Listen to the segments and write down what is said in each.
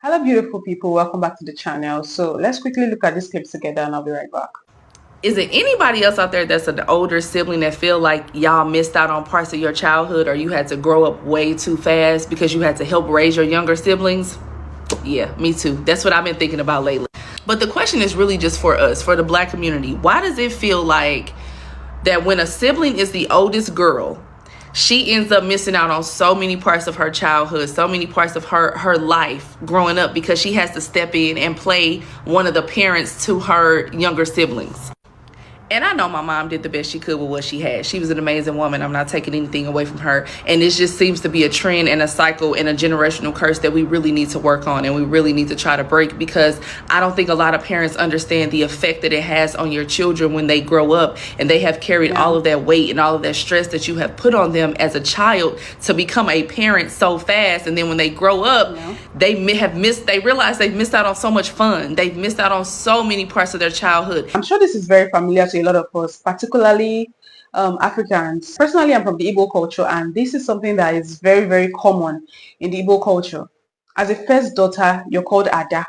Hello beautiful people, welcome back to the channel. So let's quickly look at this clip together and I'll be right back. Is there anybody else out there that's an older sibling that feel like y'all missed out on parts of your childhood, or you had to grow up way too fast because you had to help raise your younger siblings? Yeah, me too. That's what I've been thinking about lately. But the question is really just for us, for the Black community. Why does it feel like that when a sibling is the oldest girl, she ends up missing out on so many parts of her childhood, so many parts of her life growing up, because she has to step in and play one of the parents to her younger siblings? And I know my mom did the best she could with what she had. She was an amazing woman. I'm not taking anything away from her. And it just seems to be a trend and a cycle and a generational curse that we really need to work on and we really need to try to break, because I don't think a lot of parents understand the effect that it has on your children when they grow up and they have carried all of that weight and all of that stress that you have put on them as a child to become a parent so fast. And then when they grow up, they realize they've missed out on so much fun. They've missed out on so many parts of their childhood. I'm sure this is very familiar to a lot of us, particularly Africans. Personally, I'm from the Igbo culture, and this is something that is very, very common in the Igbo culture. As a first daughter, you're called Ada.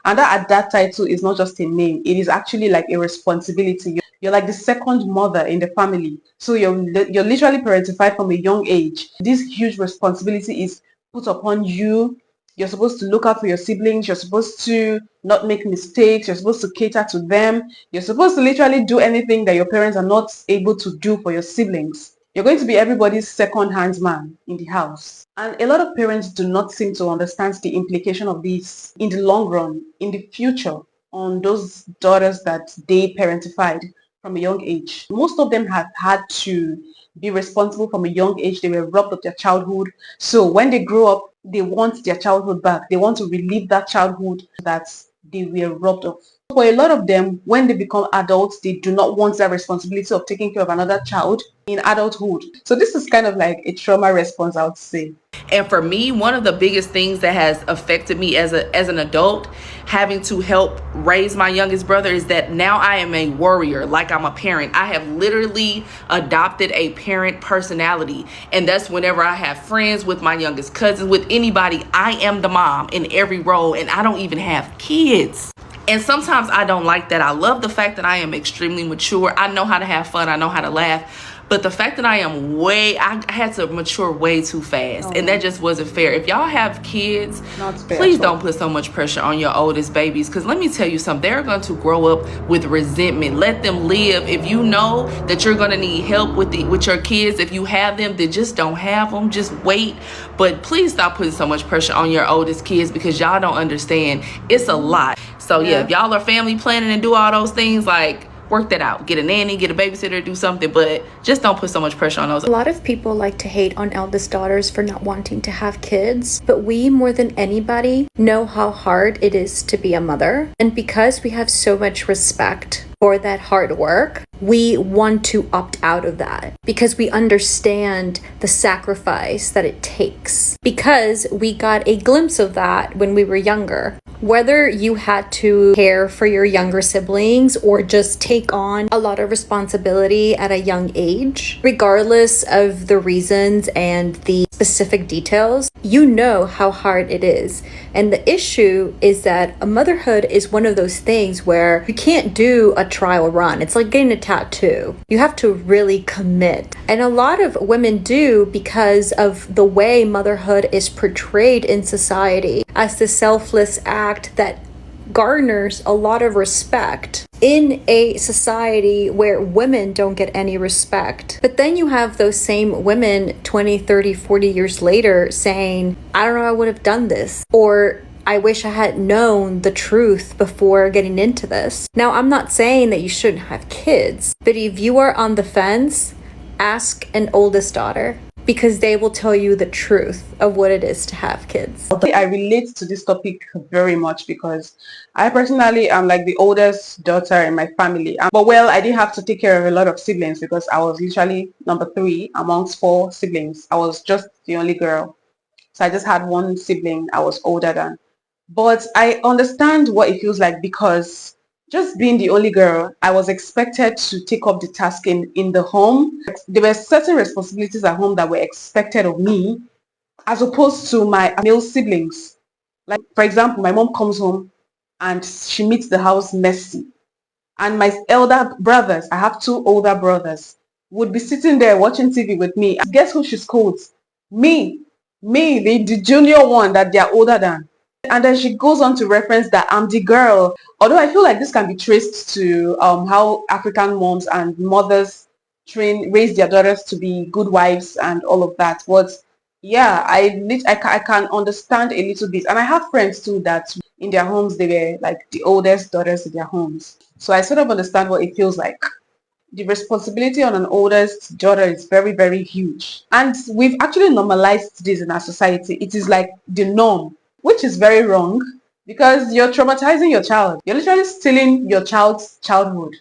And that Ada title is not just a name, it is actually like a responsibility. You're like the second mother in the family. So you're literally parentified from a young age. This huge responsibility is put upon you. You're supposed to look out for your siblings. You're supposed to not make mistakes. You're supposed to cater to them. You're supposed to literally do anything that your parents are not able to do for your siblings. You're going to be everybody's second-hand man in the house. And a lot of parents do not seem to understand the implication of this in the long run, in the future, on those daughters that they parentified from a young age. Most of them have had to be responsible from a young age. They were robbed of their childhood. So when they grow up, they want their childhood back. They want to relive that childhood that they were robbed of. For a lot of them, when they become adults, they do not want that responsibility of taking care of another child in adulthood. So this is kind of like a trauma response, I would say. And for me, one of the biggest things that has affected me as an adult, having to help raise my youngest brother, is that now I am a warrior, like I'm a parent. I have literally adopted a parent personality. And that's whenever I have friends with my youngest cousins, with anybody, I am the mom in every role, and I don't even have kids. And sometimes I don't like that. I love the fact that I am extremely mature. I know how to have fun. I know how to laugh. But the fact that I had to mature way too fast. And that just wasn't fair. If y'all have kids, please don't put so much pressure on your oldest babies. Because let me tell you something, they're going to grow up with resentment. Let them live. If you know that you're going to need help with your kids, if you have them, then just don't have them. Just wait. But please stop putting so much pressure on your oldest kids, because y'all don't understand. It's a lot. So yeah, if y'all are family planning and do all those things, like, work that out. Get a nanny, get a babysitter, do something, but just don't put so much pressure on those. A lot of people like to hate on eldest daughters for not wanting to have kids, but we, more than anybody, know how hard it is to be a mother. And because we have so much respect for that hard work, we want to opt out of that because we understand the sacrifice that it takes, because we got a glimpse of that when we were younger. Whether you had to care for your younger siblings or just take on a lot of responsibility at a young age, regardless of the reasons and the specific details, you know how hard it is. And the issue is that a motherhood is one of those things where you can't do a trial run. It's like getting a tattoo. You have to really commit. And a lot of women do, because of the way motherhood is portrayed in society as the selfless act that garners a lot of respect in a society where women don't get any respect. But then you have those same women 20, 30, 40 years later saying, I don't know, I would have done this, or I wish I had known the truth before getting into this. Now, I'm not saying that you shouldn't have kids, but if you are on the fence, ask an oldest daughter, because they will tell you the truth of what it is to have kids. I relate to this topic very much because I personally am like the oldest daughter in my family. But well, I didn't have to take care of a lot of siblings because I was literally number 3 amongst 4 siblings. I was just the only girl. So I just had one sibling I was older than. But I understand what it feels like, because just being the only girl, I was expected to take up the task in the home. There were certain responsibilities at home that were expected of me, as opposed to my male siblings. Like, For example, my mom comes home and she meets the house messy. And my elder brothers, I have two older brothers, would be sitting there watching TV with me. Guess who she scolds? Me. Me, the junior one that they're older than. And then she goes on to reference that I'm the girl. Although I feel like this can be traced to how African moms and mothers raise their daughters to be good wives and all of that. But yeah, I can understand a little bit. And I have friends too that in their homes, they were like the oldest daughters in their homes. So I sort of understand what it feels like. The responsibility on an oldest daughter is very, very huge. And we've actually normalized this in our society. It is like the norm, which is very wrong because you're traumatizing your child. You're literally stealing your child's childhood.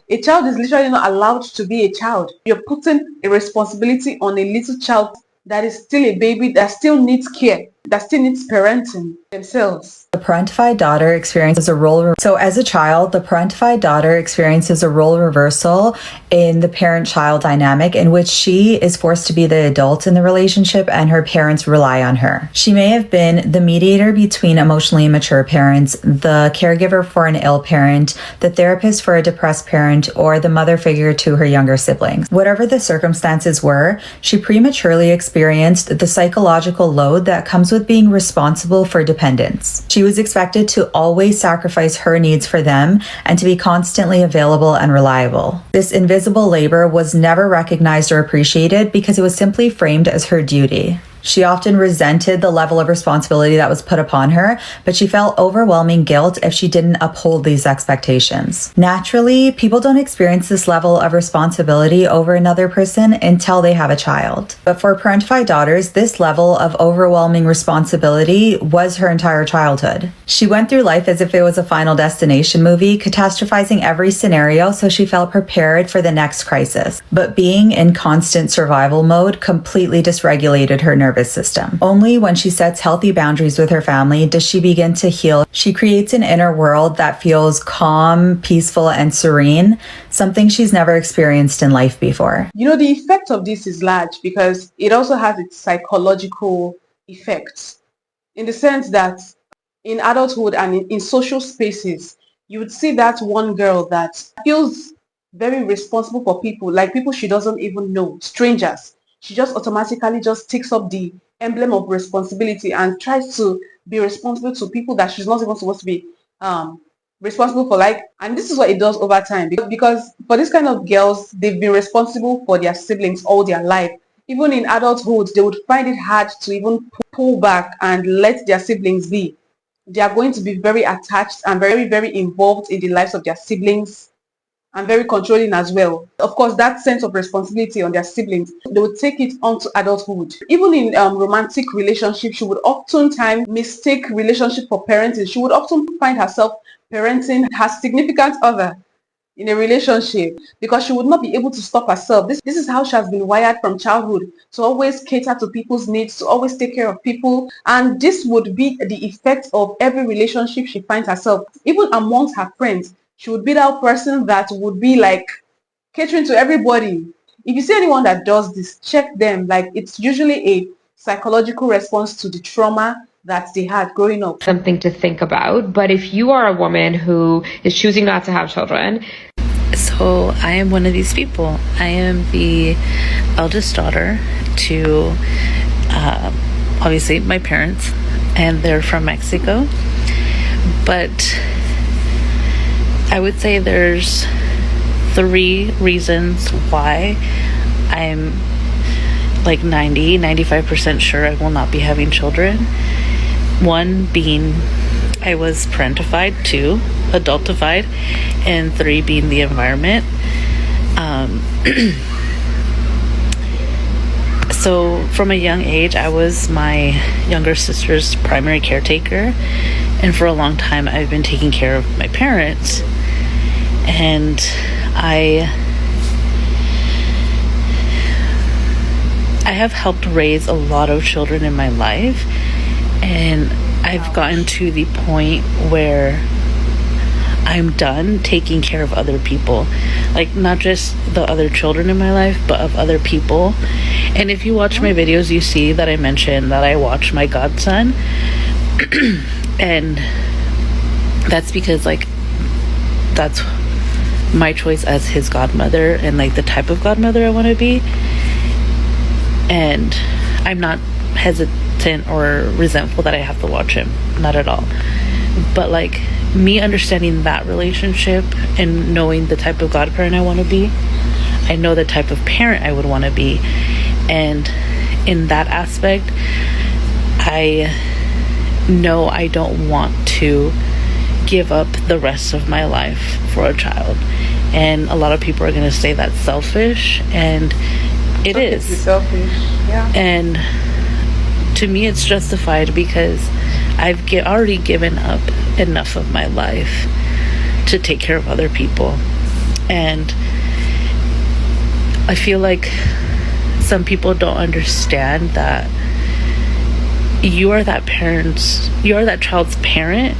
A child is literally not allowed to be a child. You're putting a responsibility on a little child that is still a baby, that still needs care, that still needs parenting themselves. The parentified daughter experiences a role. So as a child, the parentified daughter experiences a role reversal in the parent-child dynamic in which she is forced to be the adult in the relationship and her parents rely on her. She may have been the mediator between emotionally immature parents, the caregiver for an ill parent, the therapist for a depressed parent, or the mother figure to her younger siblings. Whatever the circumstances were, she prematurely experienced the psychological load that comes with being responsible for dependence. She was expected to always sacrifice her needs for them and to be constantly available and reliable. This invisible labor was never recognized or appreciated because it was simply framed as her duty. She often resented the level of responsibility that was put upon her, but she felt overwhelming guilt if she didn't uphold these expectations. Naturally, people don't experience this level of responsibility over another person until they have a child. But for parentified daughters, this level of overwhelming responsibility was her entire childhood. She went through life as if it was a Final Destination movie, catastrophizing every scenario so she felt prepared for the next crisis. But being in constant survival mode completely dysregulated her nervous system. Only when she sets healthy boundaries with her family does she begin to heal. She creates an inner world that feels calm, peaceful, and serene, something she's never experienced in life before. You know, the effect of this is large because it also has its psychological effects in the sense that in adulthood and in social spaces, you would see that one girl that feels very responsible for people, like people she doesn't even know, strangers. She just automatically just takes up the emblem of responsibility and tries to be responsible to people that she's not even supposed to be responsible for. And this is what it does over time because for this kind of girls, they've been responsible for their siblings all their life. Even in adulthood, they would find it hard to even pull back and let their siblings be. They are going to be very attached and very, very involved in the lives of their siblings, and very controlling as well. Of course, that sense of responsibility on their siblings, they would take it onto adulthood. Even in romantic relationships, she would oftentimes mistake relationship for parenting. She would often find herself parenting her significant other in a relationship because she would not be able to stop herself. This is how she has been wired from childhood, to always cater to people's needs, to always take care of people. And this would be the effect of every relationship she finds herself. Even amongst her friends, she would be that person that would be like catering to everybody. If you see anyone that does this, check them. Like, it's usually a psychological response to the trauma that they had growing up. Something to think about. But if you are a woman who is choosing not to have children. So I am one of these people. I am the eldest daughter to obviously my parents, and they're from Mexico. But I would say there's 3 reasons why I'm like 95% sure I will not be having children. 1 being I was parentified, 2 adultified, and 3 being the environment. So from a young age, I was my younger sister's primary caretaker, and for a long time I've been taking care of my parents. And I have helped raise a lot of children in my life, and I've gotten to the point where I'm done taking care of other people, like not just the other children in my life, but of other people. And if you watch my videos, you see that I mention that I watch my godson. And that's because like that's my choice as his godmother and like the type of godmother I want to be. And I'm not hesitant or resentful that I have to watch him, not at all. But like me understanding that relationship and knowing the type of godparent I want to be, I know the type of parent I would want to be. And in that aspect, I know I don't want to give up the rest of my life for a child. And a lot of people are going to say that's selfish, and it is selfish. Yeah. And to me it's justified because I've already given up enough of my life to take care of other people. And I feel like some people don't understand that you are that child's parent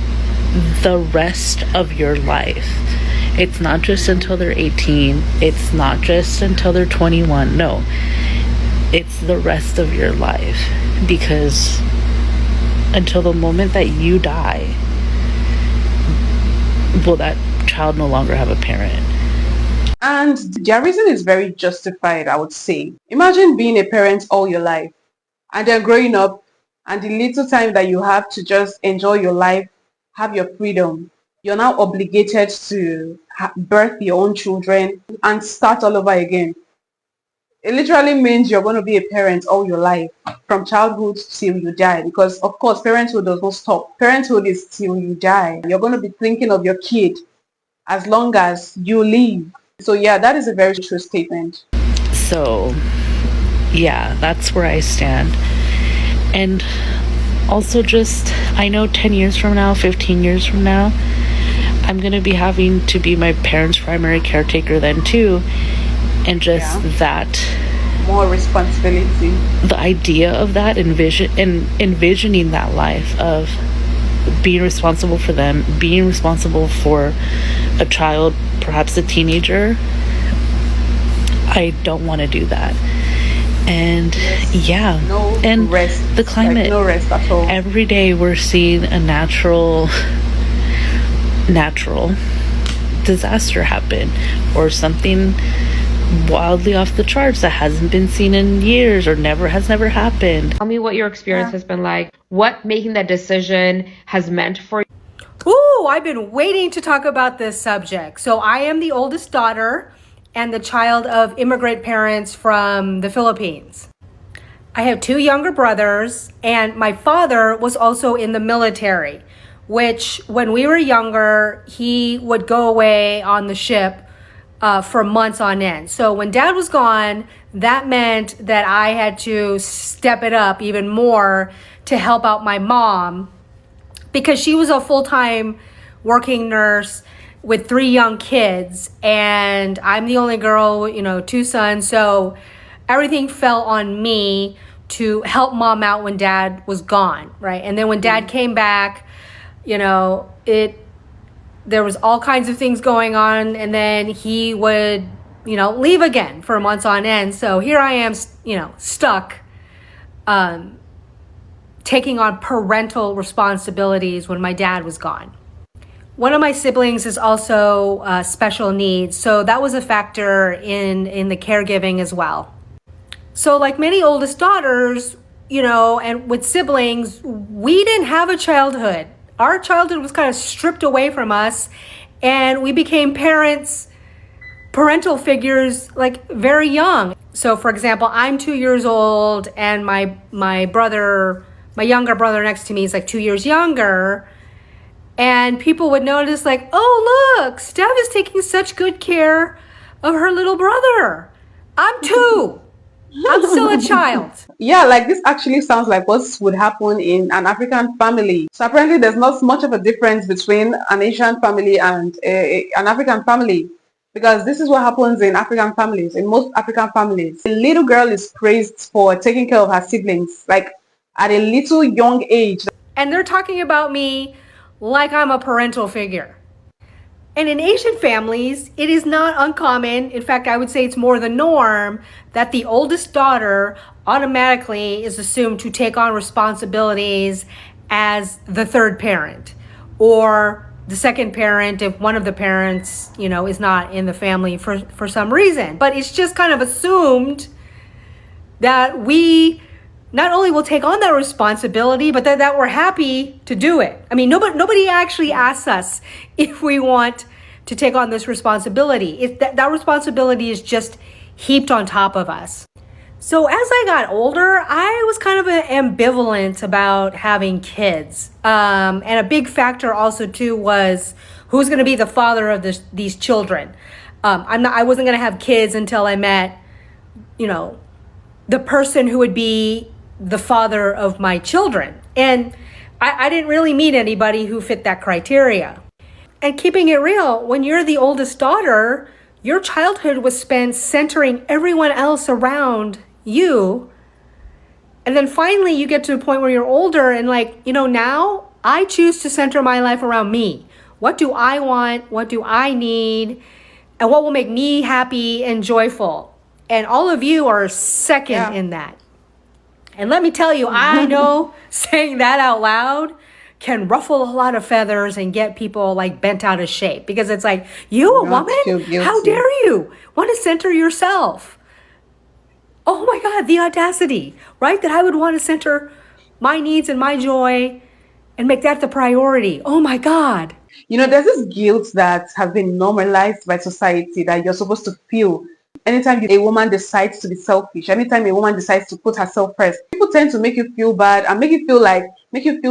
the rest of your life. It's not just until they're 18. It's not just until they're 21. No, it's the rest of your life, because until the moment that you die, will that child no longer have a parent. And their reason is very justified, I would say. Imagine being a parent all your life and then growing up, and the little time that you have to just enjoy your life, have your freedom, you're now obligated to birth your own children and start all over again. It literally means you're going to be a parent all your life, from childhood till you die, because of course parenthood does not stop. Parenthood is till you die. You're going to be thinking of your kid as long as you live. So yeah, that is a very true statement. So yeah, that's where I stand. And also, just I know 10 years from now, 15 years from now, I'm going to be having to be my parents' primary caretaker then too. And just that more responsibility, the idea of that, envisioning that life of being responsible for them, being responsible for a child, perhaps a teenager, I don't want to do that. And no and rest, the climate, like no rest at all. Every day we're seeing a natural disaster happen, or something wildly off the charts that hasn't been seen in years or has never happened. Tell me what your experience has been like, what making that decision has meant for you. Ooh, I've been waiting to talk about this subject. So I am the oldest daughter and the child of immigrant parents from the Philippines. I have two younger brothers, and my father was also in the military, which when we were younger, he would go away on the ship for months on end. So when dad was gone, that meant that I had to step it up even more to help out my mom, because she was a full-time working nurse with 3 young kids, and I'm the only girl, 2 sons. So everything fell on me to help mom out when dad was gone, right? And then when dad came back, there was all kinds of things going on, and then he would, leave again for months on end. So here I am, stuck, taking on parental responsibilities when my dad was gone. One of my siblings is also special needs, so that was a factor in the caregiving as well. So like many oldest daughters, and with siblings, we didn't have a childhood. Our childhood was kind of stripped away from us, and we became parental figures like very young. So for example, I'm 2 years old, and my younger brother next to me is like 2 years younger. And people would notice like, oh, look, Steph is taking such good care of her little brother. I'm 2. I'm still a child. Yeah, like this actually sounds like what would happen in an African family. So apparently there's not much of a difference between an Asian family and an African family, because this is what happens in African families, in most African families. The little girl is praised for taking care of her siblings, like at a little young age. And they're talking about me like I'm a parental figure. And in Asian families, it is not uncommon, in fact, I would say it's more the norm, that the oldest daughter automatically is assumed to take on responsibilities as the third parent or the second parent if one of the parents, is not in the family for some reason. But it's just kind of assumed that we not only will take on that responsibility, but that we're happy to do it. I mean, nobody actually asks us if we want to take on this responsibility. That responsibility is just heaped on top of us. So as I got older, I was kind of ambivalent about having kids. And a big factor also too was who's going to be the father of these children. I wasn't going to have kids until I met, the person who would be the father of my children. And I didn't really meet anybody who fit that criteria. And keeping it real, when you're the oldest daughter, your childhood was spent centering everyone else around you. And then finally you get to a point where you're older and now I choose to center my life around me. What do I want? What do I need? And what will make me happy and joyful? And all of you are second in that. And let me tell you, I know saying that out loud can ruffle a lot of feathers and get people bent out of shape, because it's you a woman? How dare you want to center yourself? Oh my God, the audacity, right? That I would want to center my needs and my joy and make that the priority. Oh my God. There's this guilt that has been normalized by society that you're supposed to feel anytime a woman decides to be selfish, anytime a woman decides to put herself first. People tend to make you feel bad and make you feel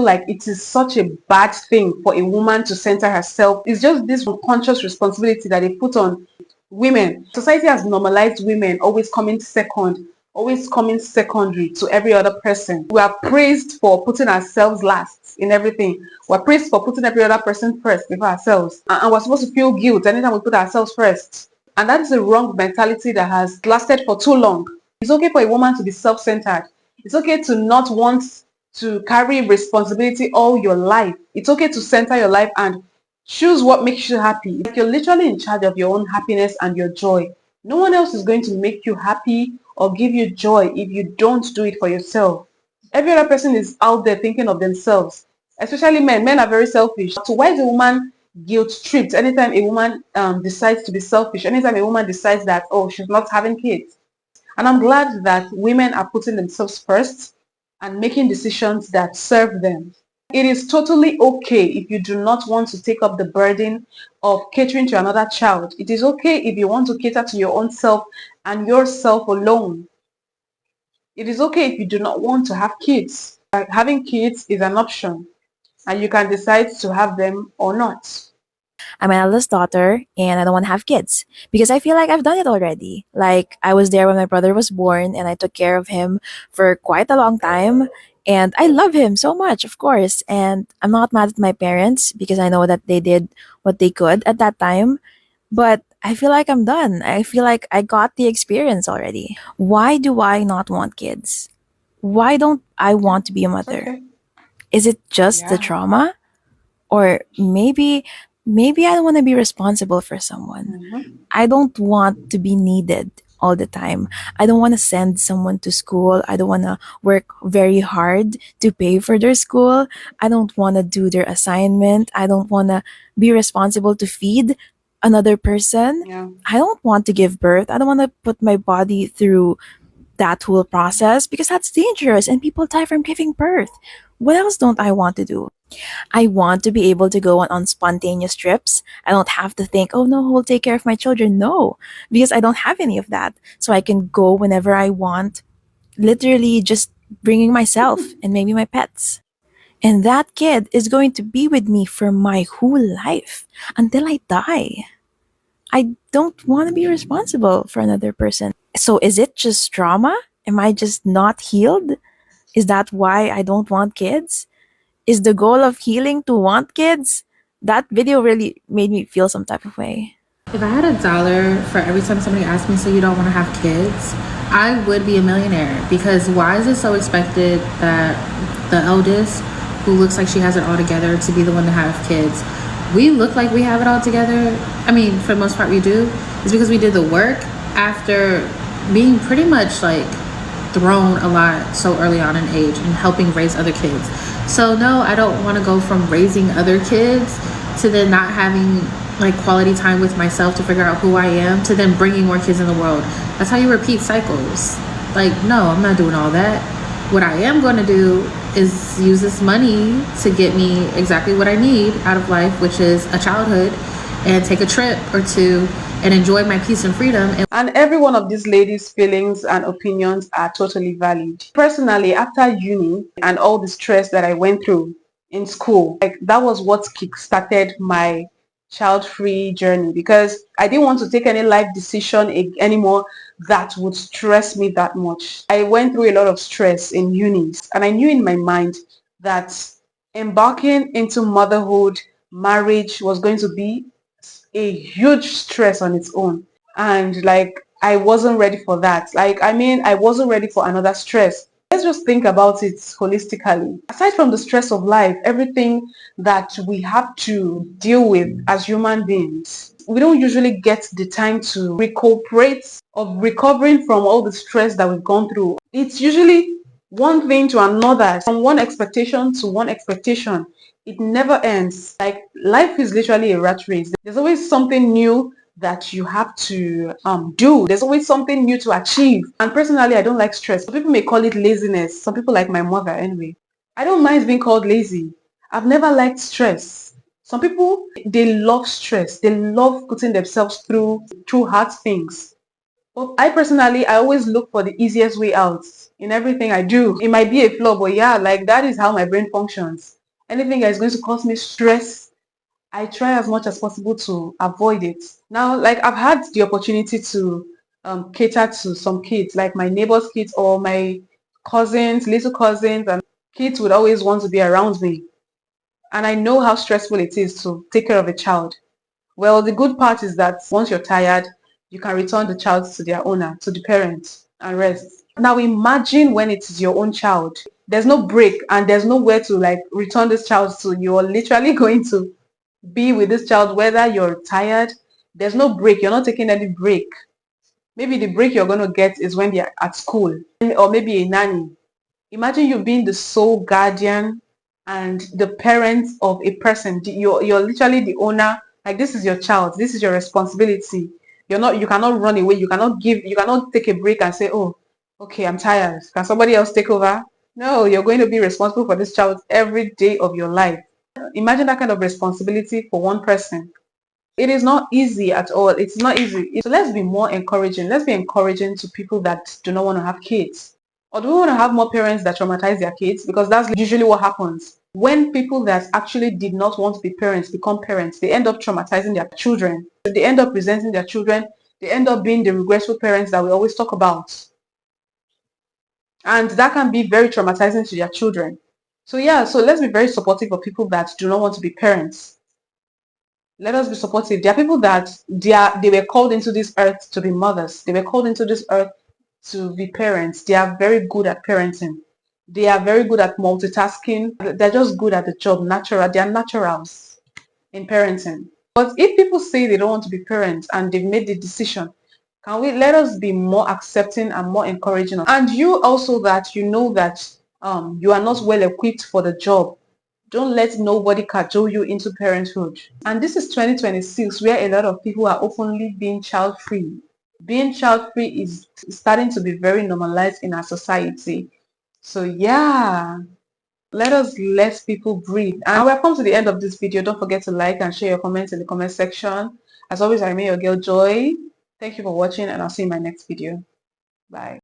like it is such a bad thing for a woman to center herself. It's just this unconscious responsibility that they put on women. Society has normalized women always coming second, always coming secondary to every other person. We are praised for putting ourselves last in everything. We're praised for putting every other person first before ourselves. And we're supposed to feel guilt anytime we put ourselves first. And that is a wrong mentality that has lasted for too long. It's okay for a woman to be self-centered. It's okay to not want to carry responsibility all your life. It's okay to center your life and choose what makes you happy. You're literally in charge of your own happiness and your joy. No one else is going to make you happy or give you joy if you don't do it for yourself. Every other person is out there thinking of themselves, especially men. Men are very selfish. So why is a woman guilt-tripped anytime a woman decides to be selfish, anytime a woman decides that, she's not having kids? And I'm glad that women are putting themselves first and making decisions that serve them. It is totally okay if you do not want to take up the burden of catering to another child. It is okay if you want to cater to your own self and yourself alone. It is okay if you do not want to have kids. Having kids is an option, and you can decide to have them or not. I'm an eldest daughter and I don't want to have kids because I feel like I've done it already. Like, I was there when my brother was born and I took care of him for quite a long time. And I love him so much, of course. And I'm not mad at my parents because I know that they did what they could at that time. But I feel like I'm done. I feel like I got the experience already. Why do I not want kids? Why don't I want to be a mother? Okay. Is it just the trauma? Or maybe I don't want to be responsible for someone. I don't want to be needed all the time. I don't want to send someone to school. I don't want to work very hard to pay for their school. I don't want to do their assignment. I don't want to be responsible to feed another person. I don't want to give birth. I don't want to put my body through that whole process because that's dangerous and people die from giving birth. What else don't I want to do? I want to be able to go on spontaneous trips. I don't have to think, oh no, who'll take care of my children? No, because I don't have any of that. So I can go whenever I want, literally just bringing myself and maybe my pets. And that kid is going to be with me for my whole life until I die. I don't want to be responsible for another person. So is it just trauma? Am I just not healed? Is that why I don't want kids? Is the goal of healing to want kids? That video really made me feel some type of way. If I had $1 for every time somebody asked me, so you don't want to have kids, I would be a millionaire. Because why is it so expected that the eldest, who looks like she has it all together, to be the one to have kids? We look like we have it all together. I mean, for the most part we do. It's because we did the work after being pretty much thrown a lot so early on in age and helping raise other kids. So no, I don't want to go from raising other kids to then not having like quality time with myself to figure out who I am to then bringing more kids in the world. That's how you repeat cycles. Like, no, I'm not doing all that. What I am going to do is use this money to get me exactly what I need out of life, which is a childhood, and take a trip or two and enjoy my peace and freedom. And every one of these ladies' feelings and opinions are totally valid. Personally, after uni and all the stress that I went through in school, like that was what kick-started my child-free journey, because I didn't want to take any life decision anymore that would stress me that much. I went through a lot of stress in uni, and I knew in my mind that embarking into motherhood, marriage was going to be a huge stress on its own, and like I wasn't ready for that. I wasn't ready for another stress. Let's just think about it holistically. Aside from the stress of life, everything that we have to deal with as human beings, we don't usually get the time to recuperate of recovering from all the stress that we've gone through. It's usually one thing to another, from one expectation to one expectation. It never ends. Like, life is literally a rat race. There's always something new that you have to do. There's always something new to achieve. And personally, I don't like stress. Some people may call it laziness. Some people, like my mother anyway. I don't mind being called lazy. I've never liked stress. Some people, they love stress. They love putting themselves through hard things. But I personally, I always look for the easiest way out in everything I do. It might be a flaw, but yeah, like that is how my brain functions. Anything that is going to cause me stress, I try as much as possible to avoid it. Now, like I've had the opportunity to cater to some kids, like my neighbor's kids or my cousins, little cousins, and kids would always want to be around me. And I know how stressful it is to take care of a child. Well, the good part is that once you're tired, you can return the child to their owner, to the parents, and rest. Now imagine when it is your own child. There's no break and there's nowhere to like return this child to. You're literally going to be with this child whether you're tired. There's no break. You're not taking any break. Maybe the break you're going to get is when they're at school, or maybe a nanny. Imagine you being the sole guardian and the parent of a person. You're literally the owner. Like, this is your child. This is your responsibility. You cannot run away. You cannot take a break and say, oh, okay, I'm tired. Can somebody else take over? No, you're going to be responsible for this child every day of your life. Imagine that kind of responsibility for one person. It is not easy at all. It's not easy. So let's be more encouraging. Let's be encouraging to people that do not want to have kids. Or do we want to have more parents that traumatize their kids? Because that's usually what happens. When people that actually did not want to be parents become parents, they end up traumatizing their children. They end up resenting their children. They end up being the regretful parents that we always talk about. And that can be very traumatizing to their children. So yeah, so let's be very supportive of people that do not want to be parents. Let us be supportive. There are people that they were called into this earth to be mothers. They were called into this earth to be parents. They are very good at parenting. They are very good at multitasking. They're just good at the job. Natural. They are naturals in parenting. But if people say they don't want to be parents and they've made the decision, can we let us be more accepting and more encouraging? And you also, that you know that you are not well equipped for the job. Don't let nobody cajole you into parenthood. And this is 2026, where a lot of people are openly being child-free. Being child-free is starting to be very normalized in our society. So yeah, let us let people breathe. And we have come to the end of this video. Don't forget to like and share your comments in the comment section. As always, I remain your girl Joy. Thank you for watching, and I'll see you in my next video. Bye.